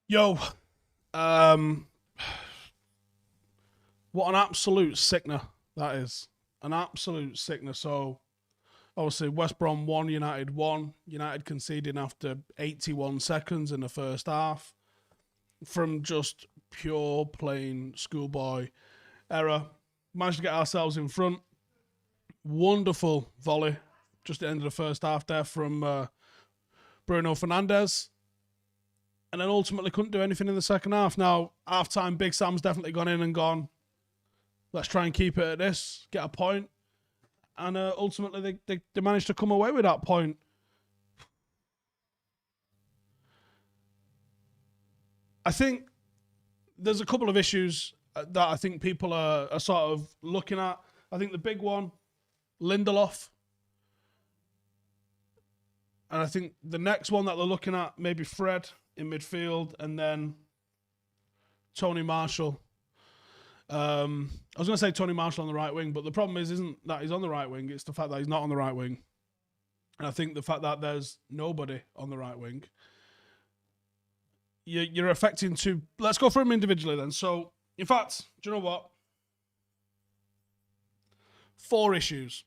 Yo, what an absolute sickener that is. An absolute sickener. So, obviously, West Brom 1, United 1. United conceding after 81 seconds in the first half from just pure plain schoolboy error. Managed to get ourselves in front. Wonderful volley just at the end of the first half there from Bruno Fernandes. And then ultimately couldn't do anything in the second half. Now, half time, Big Sam's definitely gone in and gone, let's try and keep it at this, get a point. And ultimately, they managed to come away with that point. I think there's a couple of issues that I think people are sort of looking at. I think the big one, Lindelof. And I think the next one that they're looking at, maybe Fred in midfield, and then Tony Marshall. I was going to say Tony Marshall on the right wing, but the problem isn't that he's on the right wing, it's the fact that he's not on the right wing. And I think the fact that there's nobody on the right wing, you're affecting two. Let's go through them individually then. So, in fact, do you know what? 4 issues.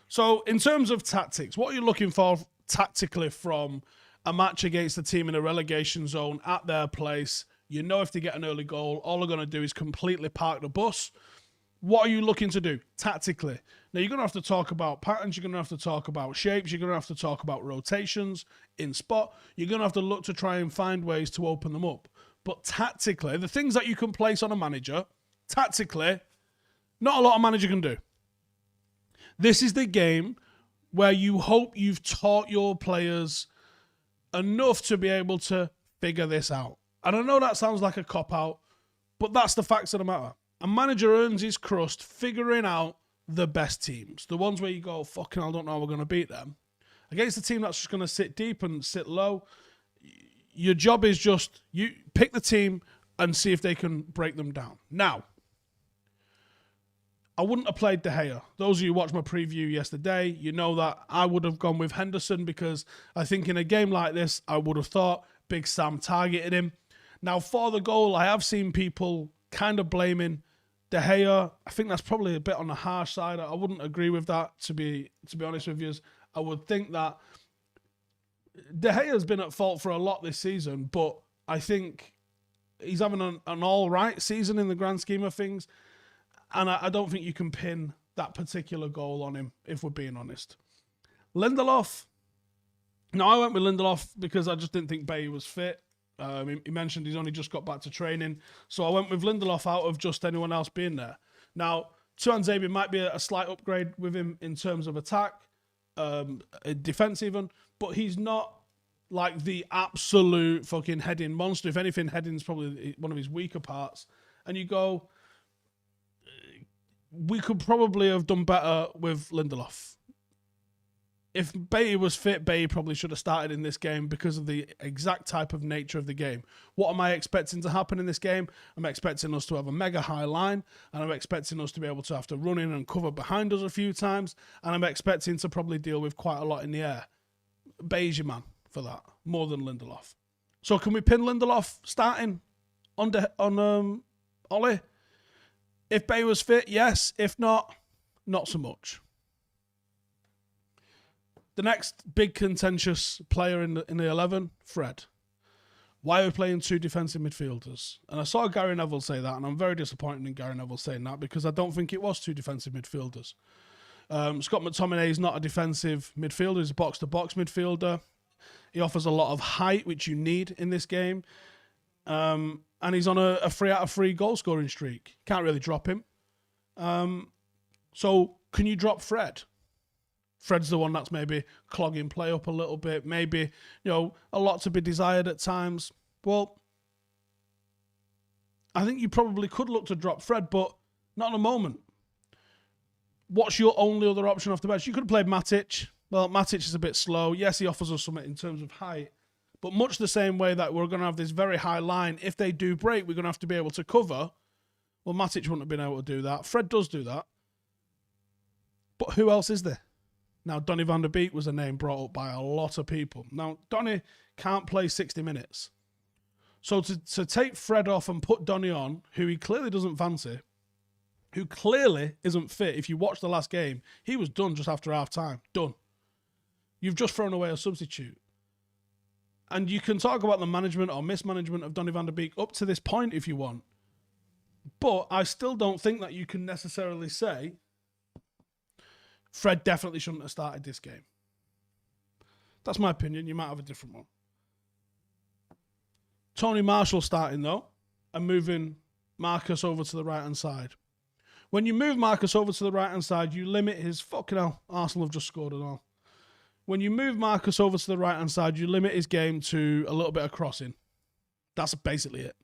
So, in terms of tactics, what are you looking for tactically from a match against a team in a relegation zone at their place? You know, if they get an early goal, all they're going to do is completely park the bus. What are you looking to do tactically? Now, you're going to have to talk about patterns. You're going to have to talk about shapes. You're going to have to talk about rotations in spot. You're going to have to look to try and find ways to open them up. But tactically, the things that you can place on a manager, tactically, not a lot of manager can do. This is the game where you hope you've taught your players enough to be able to figure this out. And I know that sounds like a cop-out, but that's the facts of the matter. A manager earns his crust figuring out the best teams. The ones where you go, fucking hell, I don't know how we're going to beat them. Against a team that's just going to sit deep and sit low, your job is just, you pick the team and see if they can break them down. Now, I wouldn't have played De Gea. Those of you who watched my preview yesterday, you know that I would have gone with Henderson because I think in a game like this, I would have thought Big Sam targeted him. Now, for the goal, I have seen people kind of blaming De Gea. I think that's probably a bit on the harsh side. I wouldn't agree with that, to be honest with you. I would think that De Gea's been at fault for a lot this season, but I think he's having an all right season in the grand scheme of things. And I don't think you can pin that particular goal on him, if we're being honest. Lindelof. No, I went with Lindelof because I just didn't think Mbaye was fit. He mentioned he's only just got back to training. So I went with Lindelof out of just anyone else being there. Now, Tuanzebe might be a slight upgrade with him in terms of attack, defense even, but he's not like the absolute fucking heading monster. If anything, heading's probably one of his weaker parts. And you go, we could probably have done better with Lindelof. If Mbaye was fit, Mbaye probably should have started in this game because of the exact type of nature of the game. What am I expecting to happen in this game? I'm expecting us to have a mega high line, and I'm expecting us to be able to have to run in and cover behind us a few times, and I'm expecting to probably deal with quite a lot in the air. Mbaye's your man for that, more than Lindelof. So can we pin Lindelof starting on Ollie? If Mbaye was fit, yes. If not, not so much. The next big contentious player in the 11, Fred. Why are we playing 2 defensive midfielders? And I saw Gary Neville say that, and I'm very disappointed in Gary Neville saying that because I don't think it was 2 defensive midfielders. Scott McTominay is not a defensive midfielder. He's a box-to-box midfielder. He offers a lot of height, which you need in this game. And he's on a 3 out of 3 goal-scoring streak. Can't really drop him. So can you drop Fred? Fred's the one that's maybe clogging play up a little bit. Maybe, a lot to be desired at times. Well, I think you probably could look to drop Fred, but not in a moment. What's your only other option off the bench? You could have played Matic. Well, Matic is a bit slow. Yes, he offers us something in terms of height. But much the same way that we're going to have this very high line, if they do break, we're going to have to be able to cover. Well, Matic wouldn't have been able to do that. Fred does do that. But who else is there? Now, Donny van der Beek was a name brought up by a lot of people. Now, Donny can't play 60 minutes. So to take Fred off and put Donny on, who he clearly doesn't fancy, who clearly isn't fit. If you watch the last game, he was done just after half time. Done. You've just thrown away a substitute. And you can talk about the management or mismanagement of Donny van der Beek up to this point if you want. But I still don't think that you can necessarily say Fred definitely shouldn't have started this game. That's my opinion. You might have a different one. Tony Marshall starting, though, and moving Marcus over to the right-hand side. When you move Marcus over to the right-hand side, you limit his... Fucking hell, Arsenal have just scored and all. When you move Marcus over to the right-hand side, you limit his game to a little bit of crossing. That's basically it.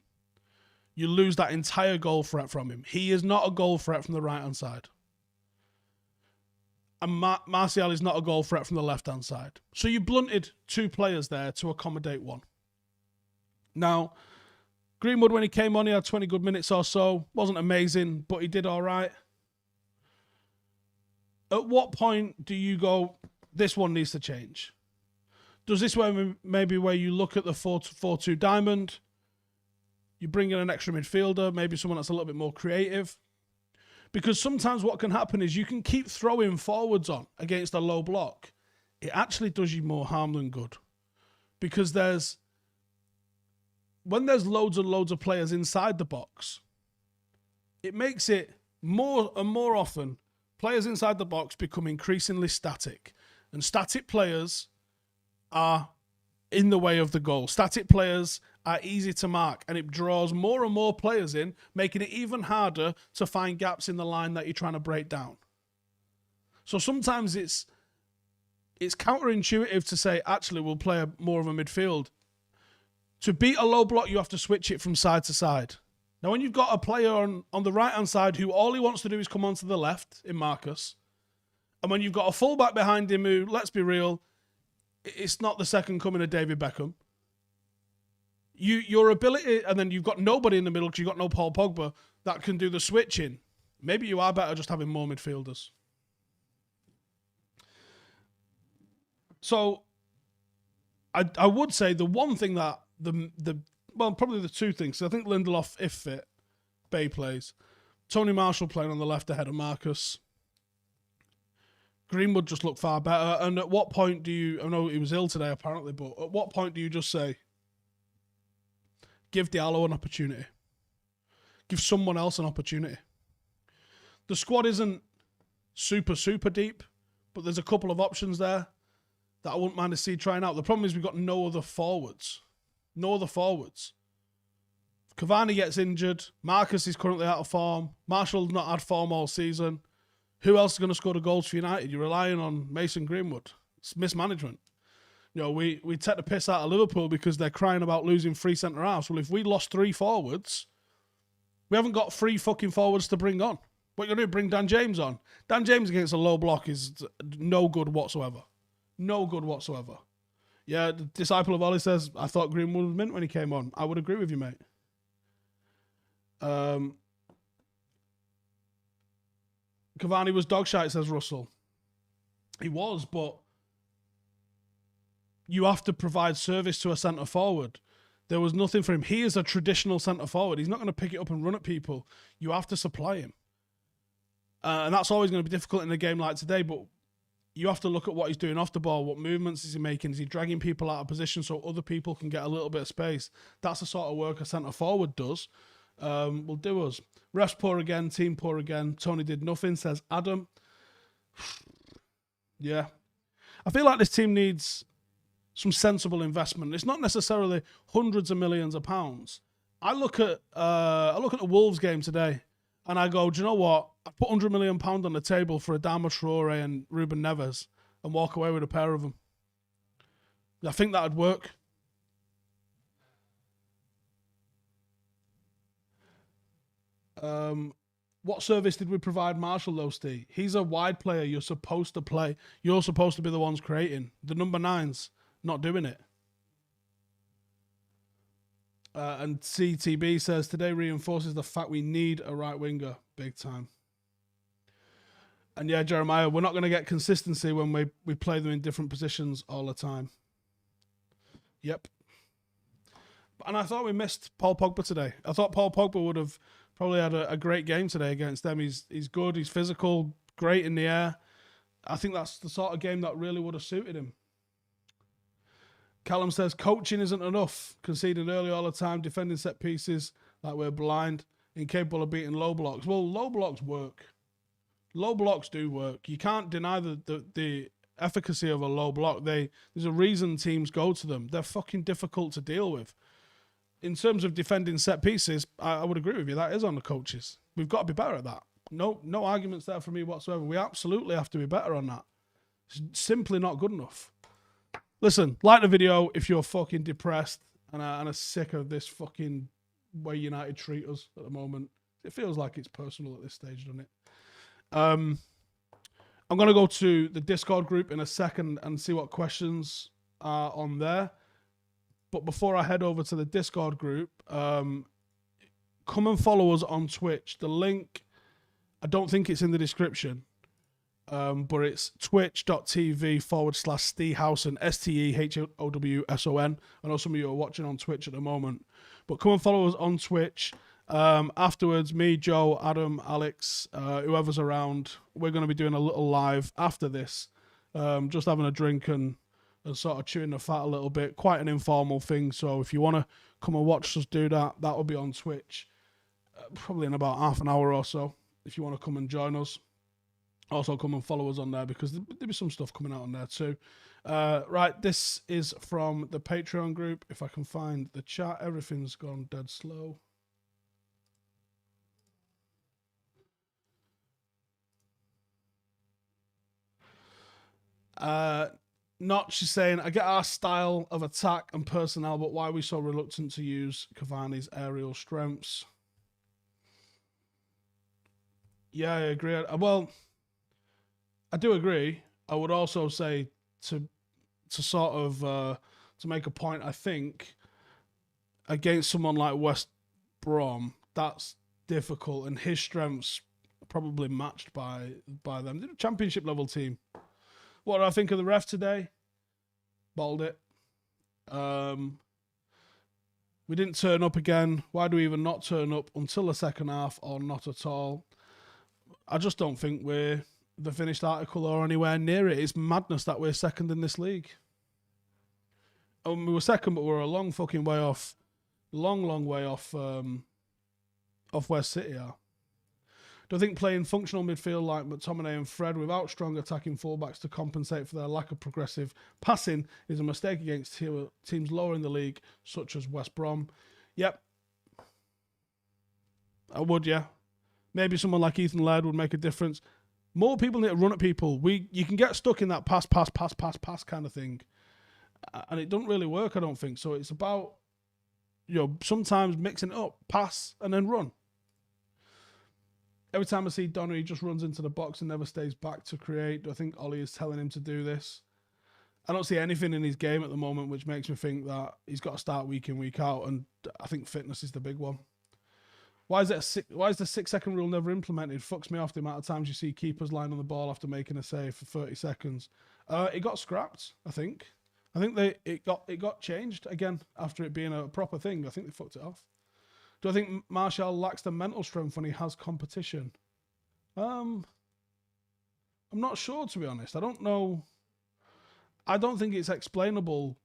You lose that entire goal threat from him. He is not a goal threat from the right-hand side. And Martial is not a goal threat from the left-hand side. So you blunted 2 players there to accommodate 1. Now, Greenwood, when he came on, he had 20 good minutes or so. Wasn't amazing, but he did all right. At what point do you go, this one needs to change? Does this way maybe where you look at the 4-2 diamond, you bring in an extra midfielder, maybe someone that's a little bit more creative? Because sometimes what can happen is you can keep throwing forwards on against a low block. It actually does you more harm than good. Because when there's loads and loads of players inside the box, it makes it more and more often players inside the box become increasingly static. And static players are in the way of the goal. Static players are easy to mark, and it draws more and more players in, making it even harder to find gaps in the line that you're trying to break down. So sometimes it's counterintuitive to say, actually, we'll play more of a midfield. To beat a low block, you have to switch it from side to side. Now, when you've got a player on the right-hand side who all he wants to do is come onto the left in Marcus, and when you've got a fullback behind him who, let's be real, it's not the second coming of David Beckham. Your ability, and then you've got nobody in the middle because you've got no Paul Pogba that can do the switching. Maybe you are better just having more midfielders. So, I would say the one thing that probably the 2 things. I think Lindelof, if fit, Bay plays. Tony Marshall playing on the left ahead of Marcus. Greenwood just looked far better. And at what point do you... I know he was ill today, apparently, but at what point do you just say, give Diallo an opportunity? Give someone else an opportunity. The squad isn't super, super deep, but there's a couple of options there that I wouldn't mind to see trying out. The problem is we've got no other forwards. No other forwards. Cavani gets injured. Marcus is currently out of form. Marshall's not had form all season. Who else is going to score the goals for United? You're relying on Mason Greenwood. It's mismanagement. You know, we take the piss out of Liverpool because they're crying about losing 3 centre-halves. Well, if we lost 3 forwards, we haven't got 3 fucking forwards to bring on. What you're going to do, bring Dan James on. Dan James against a low block is no good whatsoever. No good whatsoever. Yeah, the disciple of Ollie says, I thought Greenwood was mint when he came on. I would agree with you, mate. Cavani was dog shite, says Russell. He was, but you have to provide service to a centre forward. There was nothing for him. He is a traditional centre forward. He's not going to pick it up and run at people. You have to supply him. And that's always going to be difficult in a game like today, but you have to look at what he's doing off the ball. What movements is he making? Is he dragging people out of position so other people can get a little bit of space? That's the sort of work a centre forward does. Will do us. Refs poor again, team poor again. Tony did nothing, says Adam. Yeah. I feel like this team needs some sensible investment. It's not necessarily hundreds of millions of pounds. I look at the Wolves game today and I go, do you know what? I put £100 million on the table for Adama Traore and Ruben Neves and walk away with a pair of them. I think that'd work. What service did we provide Marshall though, Steve? He's a wide player. You're supposed to play. You're supposed to be the ones creating. The number 9's not doing it. And CTB says, today reinforces the fact we need a right winger. Big time. And yeah, Jeremiah, we're not going to get consistency when we play them in different positions all the time. Yep. And I thought we missed Paul Pogba today. I thought Paul Pogba would have probably had a great game today against them. He's good, he's physical, great in the air. I think that's the sort of game that really would have suited him. Callum says, coaching isn't enough. Conceding early all the time, defending set pieces like we're blind, incapable of beating low blocks. Well, low blocks work. Low blocks do work. You can't deny the efficacy of a low block. There's a reason teams go to them. They're fucking difficult to deal with. In terms of defending set pieces, I would agree with you. That is on the coaches. We've got to be better at that. No arguments there for me whatsoever. We absolutely have to be better on that. It's simply not good enough. Listen, like the video if you're fucking depressed and are sick of this fucking way United treat us at the moment. It feels like it's personal at this stage, doesn't it? I'm going to go to the Discord group in a second and see what questions are on there. But before I head over to the Discord group, come and follow us on Twitch. The link, I don't think it's in the description, but it's twitch.tv/Howson, STEHOWSON. I know some of you are watching on Twitch at the moment. But come and follow us on Twitch. Afterwards, me, Joe, Adam, Alex, whoever's around, we're going to be doing a little live after this. Just having a drink and sort of chewing the fat a little bit. Quite an informal thing. So if you want to come and watch us do that, that will be on Twitch. Probably in about half an hour or so. If you want to come and join us. Also come and follow us on there because there'll be some stuff coming out on there too. Right, this is from the Patreon group. If I can find the chat, everything's gone dead slow. Notch is saying, I get our style of attack and personnel, but why are we so reluctant to use Cavani's aerial strengths? Yeah, I agree. Well, I do agree. I would also say to sort of to make a point, I think against someone like West Brom, that's difficult, and his strengths are probably matched by them. They're a championship level team. What do I think of the ref today? Balled it. We didn't turn up again. Why do we even not turn up until the second half or not at all? I just don't think we're the finished article or anywhere near it. It's madness that we're second in this league. We were second, but we're a long fucking way off. Long way off where City are. Do I think playing functional midfield like McTominay and Fred without strong attacking fullbacks to compensate for their lack of progressive passing is a mistake against teams lower in the league, such as West Brom? Yep. I would, yeah. Maybe someone like Ethan Laird would make a difference. More people need to run at people. You can get stuck in that pass kind of thing. And it doesn't really work, I don't think. So it's about, sometimes mixing it up, pass and then run. Every time I see Donner, he just runs into the box and never stays back to create. Do I think Ollie is telling him to do this? I don't see anything in his game at the moment which makes me think that he's got to start week in, week out. And I think fitness is the big one. Why is the 6-second rule never implemented? Fucks me off the amount of times you see keepers lying on the ball after making a save for 30 seconds. It got scrapped, I think. I think it got changed again after it being a proper thing. I think they fucked it off. Do I think Martial lacks the mental strength when he has competition? I'm not sure, to be honest. I don't know. I don't think it's explainable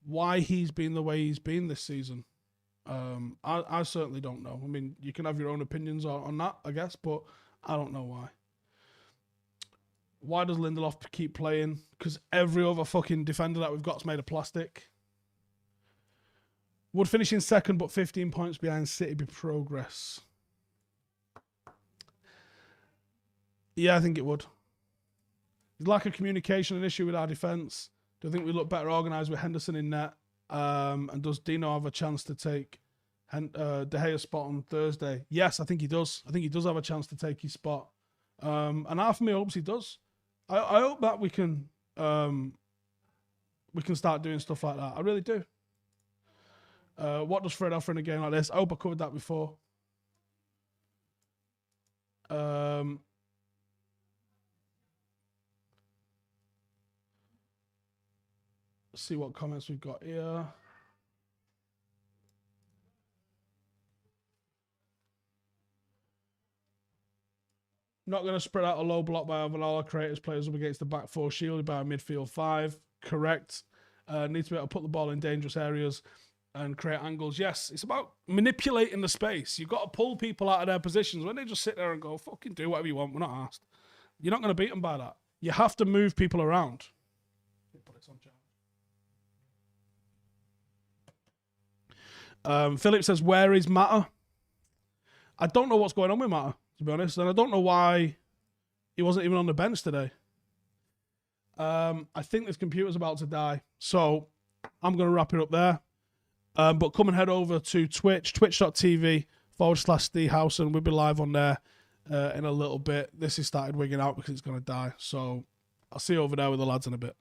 why he's been the way he's been this season. I certainly don't know. I mean, you can have your own opinions on that, I guess, but I don't know why. Why does Lindelof keep playing? Because every other fucking defender that we've got's made of plastic. Would finishing second but 15 points behind City be progress? Yeah, I think it would. There's lack of communication an issue with our defence. Do I think we look better organised with Henderson in net? And does Dino have a chance to take De Gea's spot on Thursday? Yes, I think he does. I think he does have a chance to take his spot. And half of me hopes he does. I hope that we can start doing stuff like that. I really do. What does Fred offer in a game like this? I hope I covered that before. Let's see what comments we've got here. Not going to spread out a low block by Avanala. Creators players up against the back four, shielded by a midfield 5. Correct. Need to be able to put the ball in dangerous areas and create angles. Yes, it's about manipulating the space. You've got to pull people out of their positions. When they just sit there and go, fucking do whatever you want, we're not asked. You're not going to beat them by that. You have to move people around. Philip says, where is Mata? I don't know what's going on with Mata, to be honest, and I don't know why he wasn't even on the bench today. I think this computer's about to die, so I'm going to wrap it up there. But come and head over to Twitch, twitch.tv/Steve Howson. We'll be live on there in a little bit. This has started wigging out because it's going to die, so I'll see you over there with the lads in a bit.